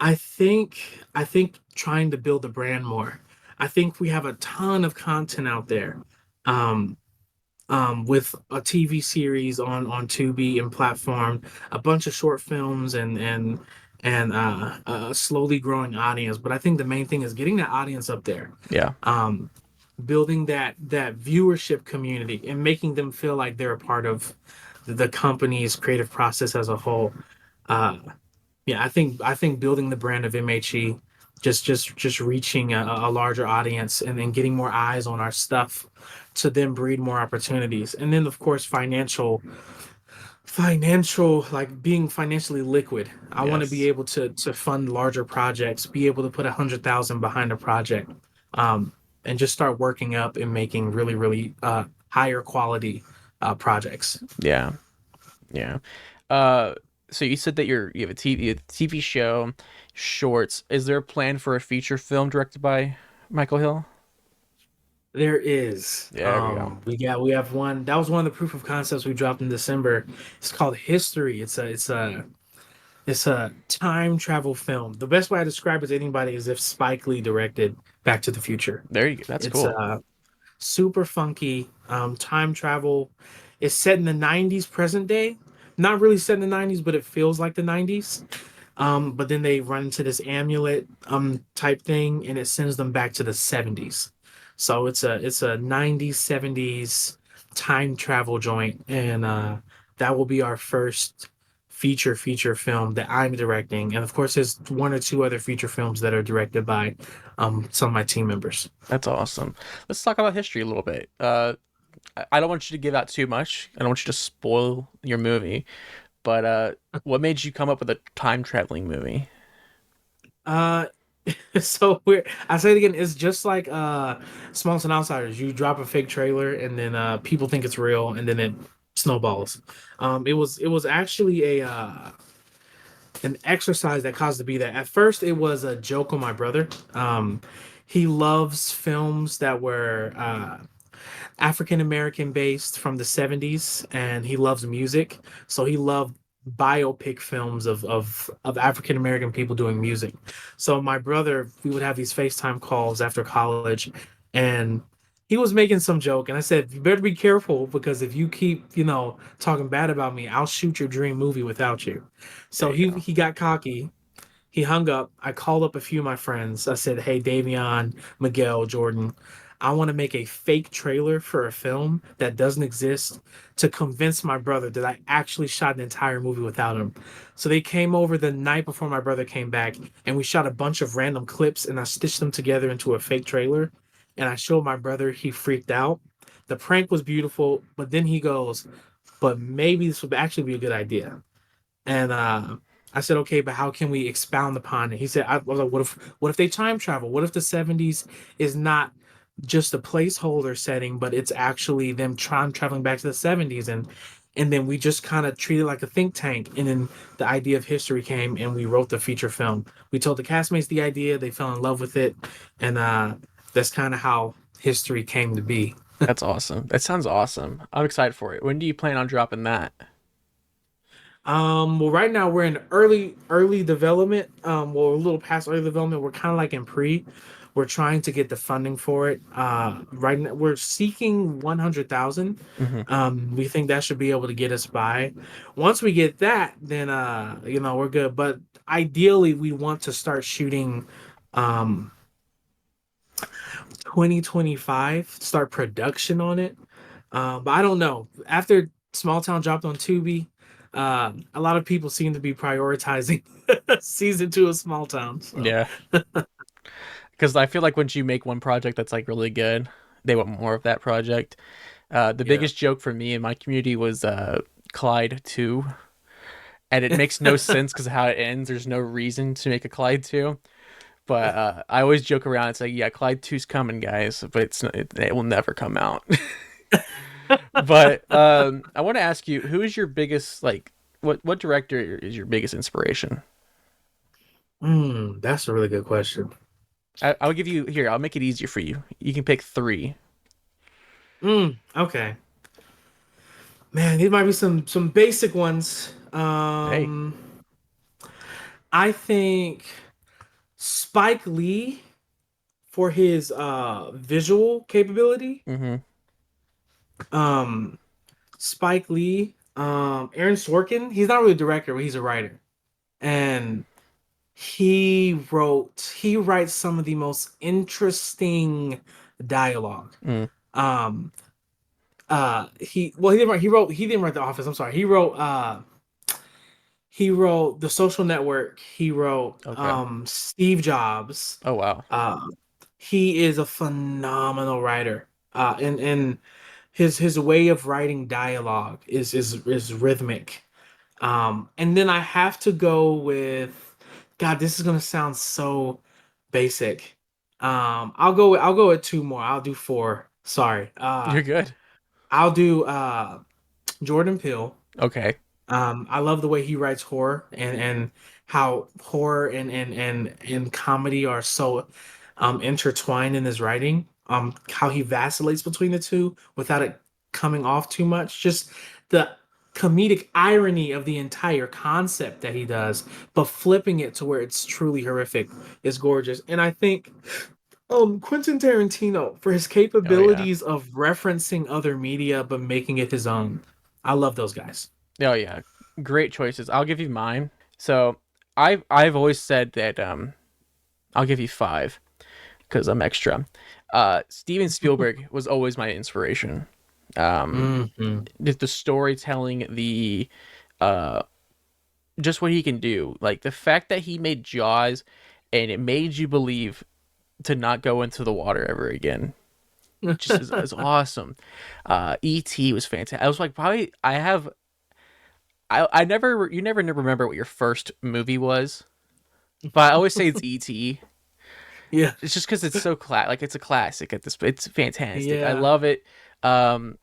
I think trying to build a brand more. I think we have a ton of content out there. Um, with a TV series on Tubi and platform, a bunch of short films and a slowly growing audience. But I think the main thing is getting that audience up there,
yeah.
um, building that viewership community and making them feel like they're a part of the company's creative process as a whole. Uh, yeah, I think building the brand of MHE, just reaching a larger audience and then getting more eyes on our stuff to then breed more opportunities. And then of course financial, like being financially liquid. I want to be
Yes.
able to fund larger projects, be able to put 100,000 behind a project, and just start working up and making really higher quality projects.
Yeah. Yeah. Uh, so you said that you have a TV show, shorts. Is there a plan for a feature film directed by Michael Hill?
There is.
Yeah, there we go.
We have one. That was one of the proof of concepts we dropped in December. It's called History. It's a time travel film. The best way I describe it to anybody is if Spike Lee directed Back to the Future.
There you go. That's
It's
cool.
super funky, time travel. It's set in the 90s present day. Not really set in the 90s, but it feels like the 90s. But then they run into this amulet type thing, and it sends them back to the 70s. So it's a 90s 70s time travel joint, and that will be our first feature film that I'm directing. And of course, there's one or two other feature films that are directed by some of my team members.
That's awesome. Let's talk about history a little bit. I don't want you to give out too much. I don't want you to spoil your movie. But what made you come up with a time traveling movie?
Uh, so we're I say it again, it's just like Smalltown Outsiders. You drop a fake trailer and then people think it's real and then it snowballs. It was actually a an exercise that caused to be that. At first it was a joke on my brother. He loves films that were African American based from the 70s, and he loves music. So he loved biopic films of African American people doing music. So my brother, we would have these FaceTime calls after college, and he was making some joke, and I said, "You better be careful because if you keep, talking bad about me, I'll shoot your dream movie without you."
There
So
you
he
go.
he got cocky. He hung up. I called up a few of my friends. I said, "Hey, Davion, Miguel, Jordan, I want to make a fake trailer for a film that doesn't exist to convince my brother that I actually shot an entire movie without him." So they came over the night before my brother came back, and we shot a bunch of random clips, and I stitched them together into a fake trailer. And I showed my brother. He freaked out. The prank was beautiful, but then he goes, "But maybe this would actually be a good idea." And I said, okay, but how can we expound upon it? He said, I was like, what if they time travel? What if the 70s is not just a placeholder setting, but it's actually them trying traveling back to the 70s, and then we just kind of treat it like a think tank. And then the idea of history came and we wrote the feature film. We told the castmates the idea, they fell in love with it, and that's kind of how history came to be.
That's awesome. That sounds awesome. I'm excited for it. When do you plan on dropping that?
Well, right now we're in early development. Well, a little past early development. We're kind of like in pre. We're trying to get the funding for it. Right now we're seeking 100,000.
Hmm.
We think that should be able to get us by. Once we get that, then we're good. But ideally, we want to start shooting, um, 2025. Start production on it. But I don't know. After Small Town dropped on Tubi, a lot of people seem to be prioritizing season two of Small Town. So
Yeah, because I feel like once you make one project that's like really good, they want more of that project. The
yeah.
biggest joke for me in my community was Clyde 2, and it makes no sense because of how it ends. There's no reason to make a Clyde 2. But I always joke around. It's like, yeah, Clyde 2's coming, guys, but it will never come out. But I want to ask you, who is your biggest like what director is your biggest inspiration?
That's a really good question.
I'll give you here. I'll make it easier for you. You can pick three.
Okay. Man, these might be some basic ones.
Hey.
I think Spike Lee for his visual capability.
Mm-hmm.
Um Spike Lee, Aaron Sorkin, he's not really a director, but he's a writer. And he writes some of the most interesting dialogue.
Mm.
Um he didn't write The Office, I'm sorry. He wrote The Social Network. He wrote
Okay.
Steve Jobs.
Oh wow.
Uh, he is a phenomenal writer. And his way of writing dialogue is rhythmic. And then I have to go with God, this is gonna sound so basic. I'll go with two more. I'll do four. Sorry.
You're good.
I'll do Jordan Peele.
Okay.
I love the way he writes horror and how horror and comedy are so intertwined in his writing. How he vacillates between the two without it coming off too much. Just the comedic irony of the entire concept that he does, but flipping it to where it's truly horrific is gorgeous. And I think Quentin Tarantino for his
Oh yeah.
capabilities of referencing other media but making it his own. I love those guys.
Oh yeah. Great choices. I'll give you mine. So I've always said that I'll give you five because I'm extra. Steven Spielberg was always my inspiration.
Hmm.
The storytelling, the uh just what he can do. Like the fact that he made Jaws and it made you believe to not go into the water ever again. Just is awesome. E.T. was fantastic. I was like, probably I never you never remember what your first movie was, but I always say it's E.T.
Yeah.
It's just because it's so like it's a classic at this. It's fantastic. I
Yeah.
love it. Um,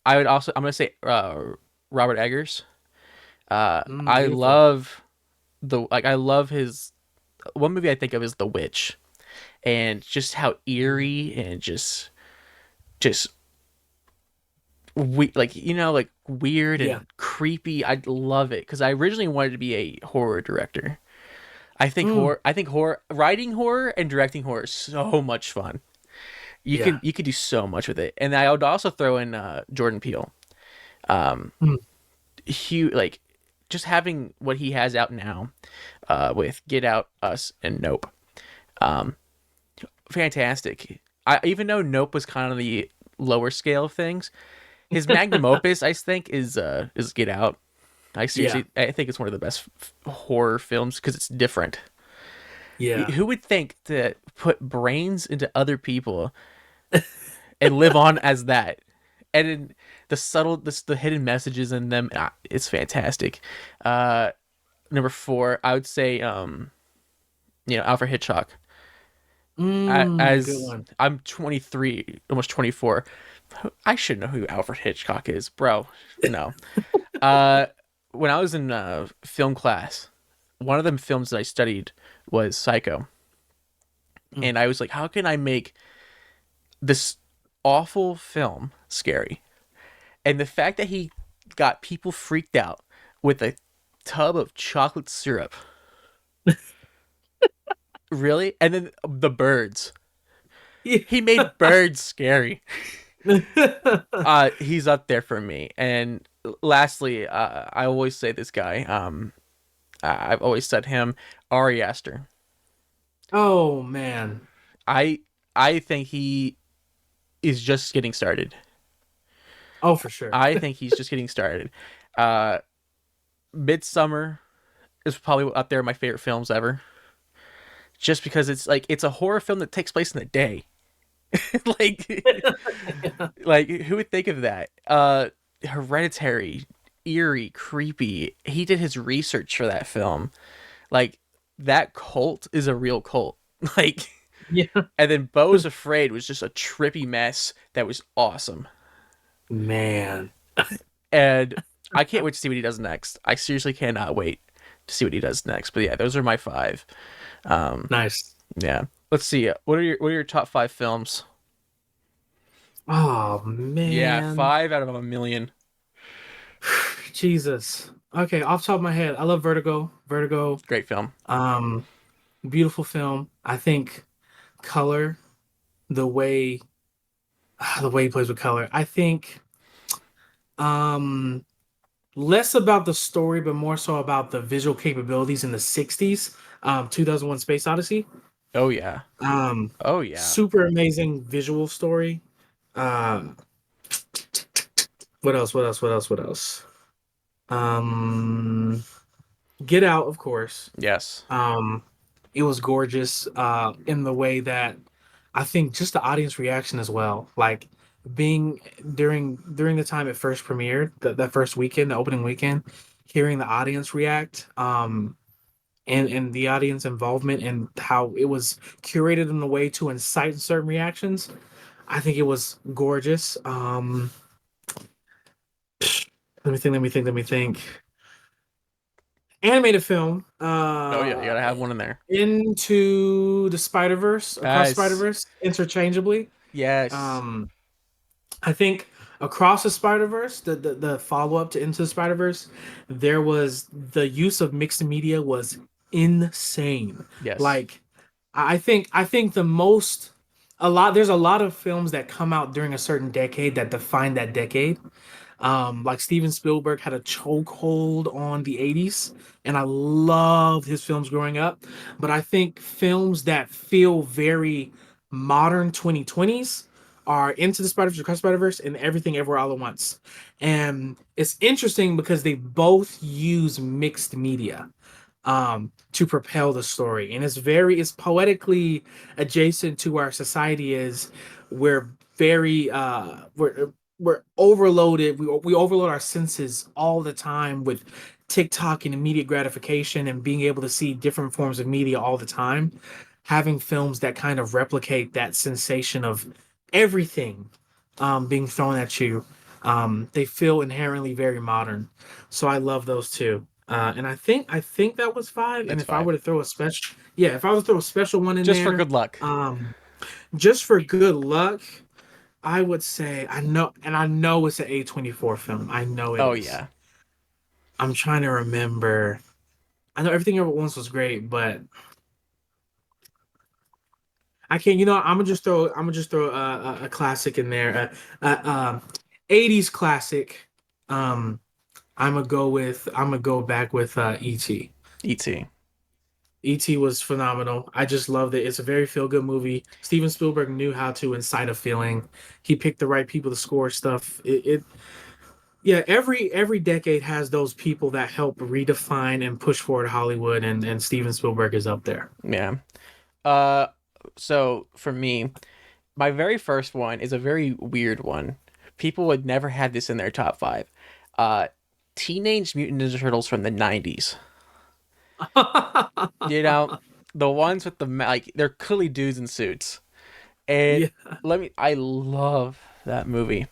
I would also I'm gonna say Robert Eggers. I
Beautiful.
love I love his one movie I think of is The Witch, and just how
Mm.
eerie and just we like like weird
Yeah.
and creepy. I love it because I originally wanted to be a horror director.
Mm.
I think horror writing horror and directing horror is so much fun.
Yeah.
You could do so much with it. And I would also throw in Jordan Peele. Um
Mm.
like just having what he has out now with Get Out, Us, and Nope. Um Fantastic. I even though Nope was kind of the lower scale of things, his magnum opus I think is Get Out.
Yeah.
I think it's one of the best horror films because it's different.
Yeah.
Who would think to put brains into other people and live on as that? And in the subtle, the hidden messages in them, it's fantastic. Uh, Number four, I would say, Alfred Hitchcock.
Good
As
one.
I'm 23, almost 24, I should know who Alfred Hitchcock is, bro. No. Uh, when I was in film class, one of the films that I studied was Psycho,
Mm.
and I was like, how can I make this awful film scary? And the fact that he got people freaked out with a tub of chocolate syrup, really? And then the birds.
Yeah.
He made birds scary. He's up there for me. And lastly, I always say this guy. I've always said him, Ari Aster.
Oh man.
I I think he is just getting started.
Oh, for sure.
I think he's just getting started. Uh, Midsummer is probably up there my favorite films ever. Just because it's a horror film that takes place in the day. like like who would think of that? Hereditary, eerie, creepy. He did his research for that film. Like that cult is a real cult. Like
Yeah.
and then Beau's Afraid was just a trippy mess that was awesome.
Man,
And I can't wait to see what he does next. I seriously cannot wait to see what he does next. But yeah, those are my five. Um,
nice.
yeah. Let's see. What are your top five films?
Oh
Yeah,
man,
5 out of a million.
Jesus. Okay, off the top of my head, I love Vertigo. Vertigo,
Great film.
um, beautiful film. I think color, the way the way he plays with color. I think um less about the story, but more so about the visual capabilities in the 60s. 2001 Space Odyssey.
Oh yeah.
Um,
Oh yeah.
Super amazing visual story. Uh, what else? What else? What else? What else? Um, Get Out, of course.
Yes.
Um, it was gorgeous in the way that I think just the audience reaction as well. Like being during the time it first premiered, that first weekend, the opening weekend, hearing the audience react, and the audience involvement and how it was curated in a way to incite certain reactions. I think it was gorgeous. Let me think. Let me think. Let me think. Animated film.
Oh yeah. You gotta have one in there.
Into the Spider Verse, across Spider
Guys.
Verse, interchangeably.
Yes.
Um, I think across the Spider Verse, the follow up to Into the Spider Verse, there was the use of mixed media was insane.
Yes.
Like, I think the most a lot there's a lot of films that come out during a certain decade that define that decade. Like Steven Spielberg had a chokehold on the 80s, and I loved his films growing up. But I think films that feel very modern 2020s are Into the Spider-Verse, Across the Spider-Verse, and Everything Everywhere All at Once. And it's interesting because they both use mixed media to propel the story. And it's poetically adjacent to where our society is. We're very we're overloaded. We overload our senses all the time with TikTok and immediate gratification and being able to see different forms of media all the time. Having films that kind of replicate that sensation of everything being thrown at you, they feel inherently very modern. So I love those two. And I think that was five. And
That's
if I
five.
were to throw a special, yeah, if I were to throw a special one in
Just for
there,
good luck.
um, just for good luck, I would say I know it's an A24 film. I know it
Oh
is.
yeah.
I'm trying to remember. I know Everything Ever Once was great, but I can't. I'm gonna just throw a classic in there. A 80s classic. Um, I'm gonna go back with E.T.
E.T.
E.T. was phenomenal. I just loved it. It's a very feel good movie. Steven Spielberg knew how to incite a feeling. He picked the right people to score stuff. Yeah, every decade has those people that help redefine and push forward Hollywood, and Steven Spielberg is up there.
Yeah. Uh, so for me, my very first one is a very weird one. People would never have this in their top five. Uh, Teenage Mutant Ninja Turtles from the 90s. You know, the ones with like they're clearly dudes in suits. And
Yeah.
I love that movie.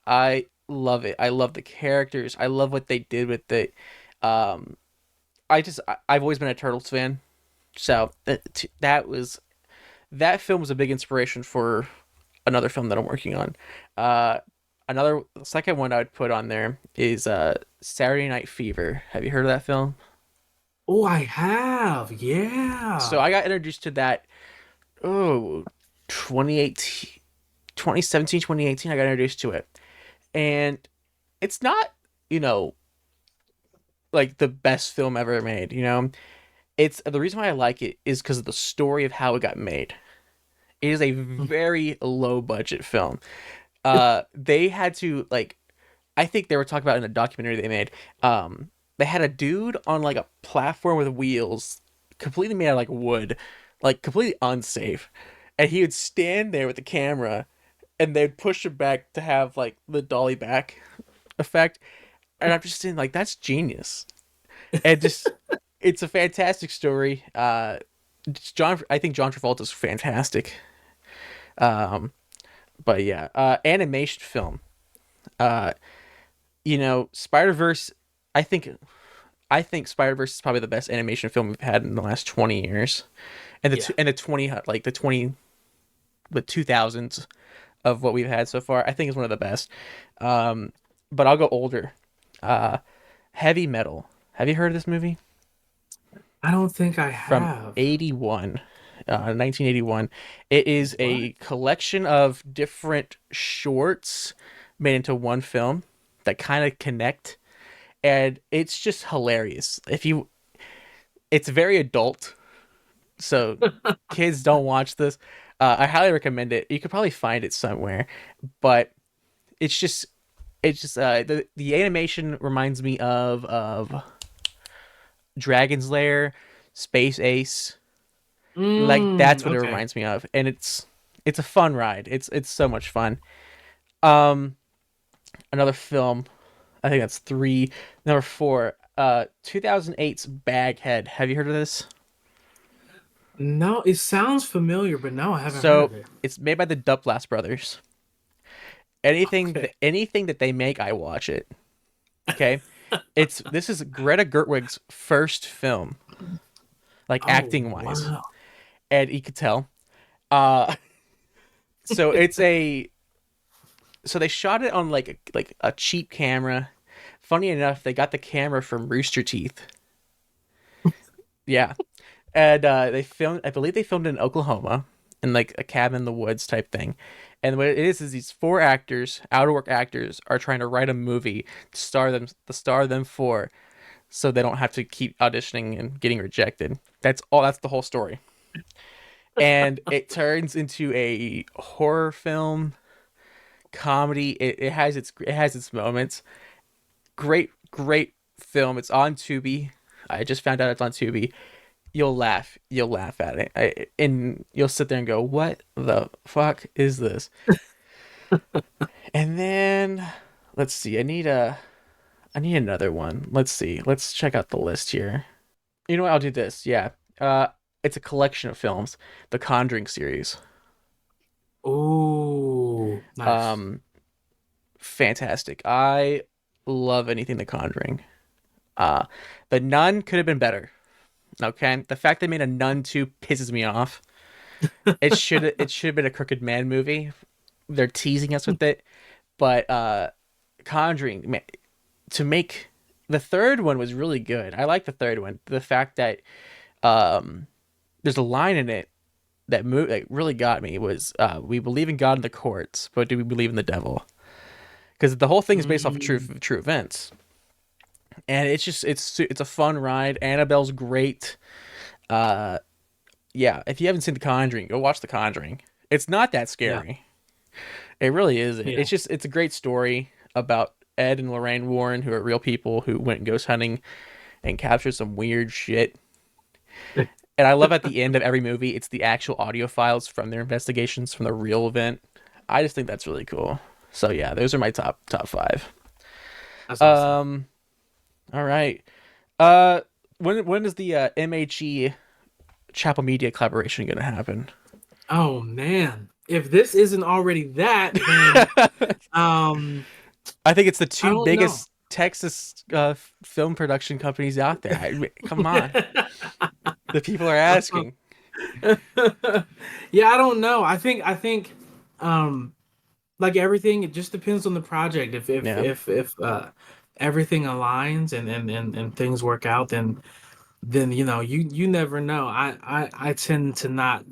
I love it. I love the characters. I love what they did with it. Um, I've always been a Turtles fan. So that film was a big inspiration for another film that I'm working on. Uh, another second one I would put on there is Saturday Night Fever. Have you heard of that film?
Oh, I have.
So
Yeah.
I got introduced to that. Oh, 2018, 2017, 2018. I got introduced to it, and it's not you know like the best film ever made. It's the reason why I like it is because of the story of how it got made. It is a very low budget film. They had to like I think they were talking about in a documentary they made. They had a dude on like a platform with wheels, completely made out of like wood, like completely unsafe, and he would stand there with the camera, and they'd push him back to have like the dolly back effect. And I'm just saying like that's genius, and just it's a fantastic story. I think John Travolta's fantastic. Um, but yeah, animation film. Uh, Spider Verse. I think I think Spider Verse is probably the best animation film we've had in the last 20 years, and
Yeah.
the 2000s of what we've had so far. I think is one of the best. Um, but I'll go older. Uh, Heavy Metal. Have you heard of this movie?
I don't think I
From
have.
81, 1981. It is
What?
a collection of different shorts made into one film that kind of connect, and it's just hilarious. It's very adult, so kids don't watch this. I highly recommend it. You could probably find it somewhere, but it's just the animation reminds me of Dragon's Lair, Space Ace. Like that's what it
Okay.
reminds me of, and it's a fun ride. It's so much fun. Um, Another film, I think that's three. Number four, 2008's Baghead. Have you heard of this?
No, it sounds familiar, but no, I haven't heard
So
of it.
it's made by the Duplass brothers.
Okay.
Anything that they make, I watch it. Okay, this is Greta Gerwig's first film, like
Oh,
acting wise,
wow.
and you could tell. Uh, so it's a so they shot it on like a cheap camera. Funny enough, they got the camera from Rooster Teeth. Yeah, and they filmed. I believe they filmed in Oklahoma, in like a cabin in the woods type thing. And what it is these four actors, out of work actors, are trying to write a movie to star them for, so they don't have to keep auditioning and getting rejected. That's all. That's the whole story. And it turns into a horror film comedy. It has its moments. Great film. It's on Tubi. I just found out it's on Tubi. You'll laugh. You'll laugh at it. And you'll sit there and go, "What the fuck is this?" And then let's see. I need another one. Let's see. Let's check out the list here. You know what? I'll do this. Yeah. Uh it's a collection of films. The Conjuring series.
Oh, nice.
Um Fantastic. I love anything The Conjuring. Uh The Nun could have been better. Okay? The fact they made a Nun 2 pisses me off. It should have been a Crooked Man movie. They're teasing us with it, but Conjuring man, to make the third one was really good. I like the third one. The fact that um there's a line in it that really got me was we believe in God in the courts, but do we believe in the devil? Because the whole thing is based off of
Mm,
true events, and it's a fun ride. Annabelle's great. Uh, yeah, if you haven't seen The Conjuring, go watch The Conjuring. It's not that
yeah,
scary. It really isn't.
yeah.
It's a great story about Ed and Lorraine Warren, who are real people who went ghost hunting and captured some weird shit. And I love at the end of every movie, it's the actual audio files from their investigations from the real event. I just think that's really cool. So yeah, those are my top five.
That's awesome.
Um, all right. Uh, when is the MHE Chappell Media collaboration gonna happen?
Oh man, if this isn't already that, then um,
I think it's the
I
two
don't know.
biggest Texas film production companies out there. Come on, the people are asking.
Yeah, I don't know. I think um like everything, it just depends on the project.
Yeah,
If everything aligns and things work out, then you never know. I tend to not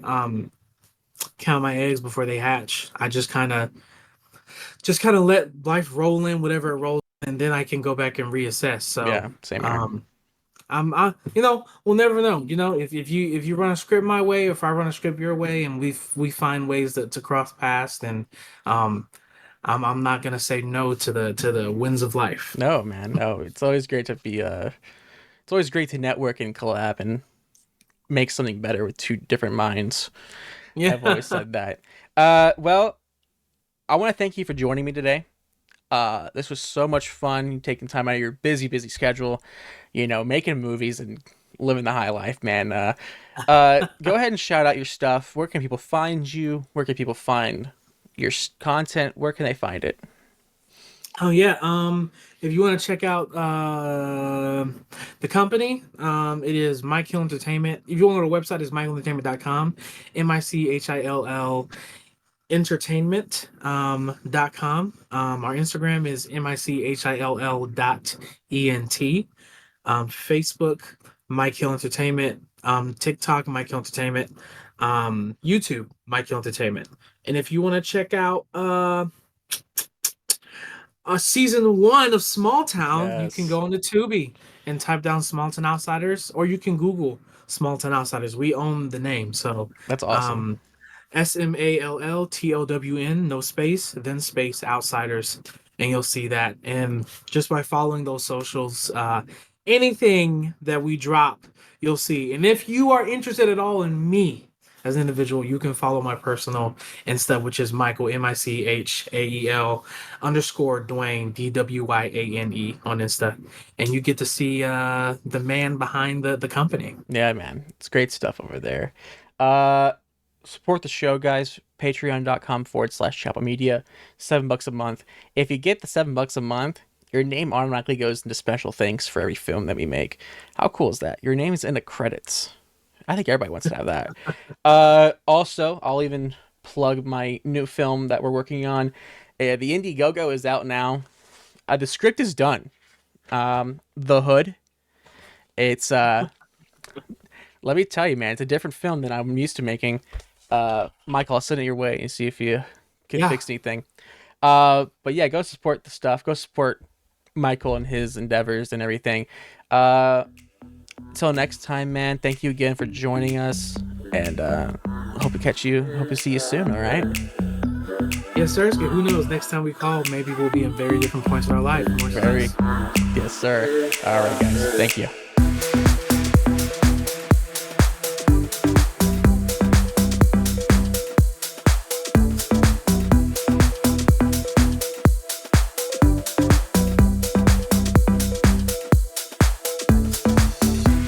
count my eggs before they hatch. I just kind of let life roll in whatever it rolls, and then I can go back and reassess. So
yeah, same here.
um we'll never know. If you run a script my way, or if I run a script your way, and we find ways to cross paths, then um I'm not gonna say no to the winds of life.
No, man, no. It's always great to be it's always great to network and collab and make something better with two different minds. I've always
Yeah.
said that. Well, I want to thank you for joining me today. This was so much fun taking time out of your busy schedule, making movies and living the high life, man. Go ahead and shout out your stuff. Where can people find you? Where can people find your content? Where can they find it?
Oh yeah. If you want to check out the company, it is MicHill Entertainment. If you want to go to the website, it's michillentertainment.com. MICHILL entertainment dot com. Our Instagram is MICHILL dot ENT. Facebook, MicHill Entertainment, TikTok, MicHill Entertainment, YouTube, MicHill Entertainment. And if you want to check out season one of Small Town, you can
Yes.
go into Tubi and type down Smalltown Outsiders, or you can Google Smalltown Outsiders. We own the name, so
That's awesome.
um, SMALLTOWN, no space, then space Outsiders, and you'll see that. And just by following those socials, anything that we drop, you'll see. And if you are interested at all in me as an individual, you can follow my personal Insta, which is Michael MICHAEL underscore Dwayne DWYANE on Insta, and you get to see the man behind the company.
Yeah, man. It's great stuff over there. Uh, Support the show, guys. Patreon.com/Chappell Media. $7 a month. If you get the $7 a month, your name automatically goes into special thanks for every film that we make. How cool is that? Your name is in the credits. I think everybody wants to have that. Also, I'll even plug my new film that we're working on. The Indiegogo is out now. The script is done. The Hood. It's let me tell you, man, it's a different film than I'm used to making. Michael, I'll send it your way and see if you can
Yeah.
fix anything. But yeah, go support the stuff. Go support Michael and his endeavors and everything. Uh, Till next time, man. Thank you again for joining us, and hope to catch you. Hope to see you soon. All right.
Yes, sir. Who knows? Next time we call, maybe we'll be in very different points in our life. More
Very.
stress.
Yes, sir. All right, guys. Thank you.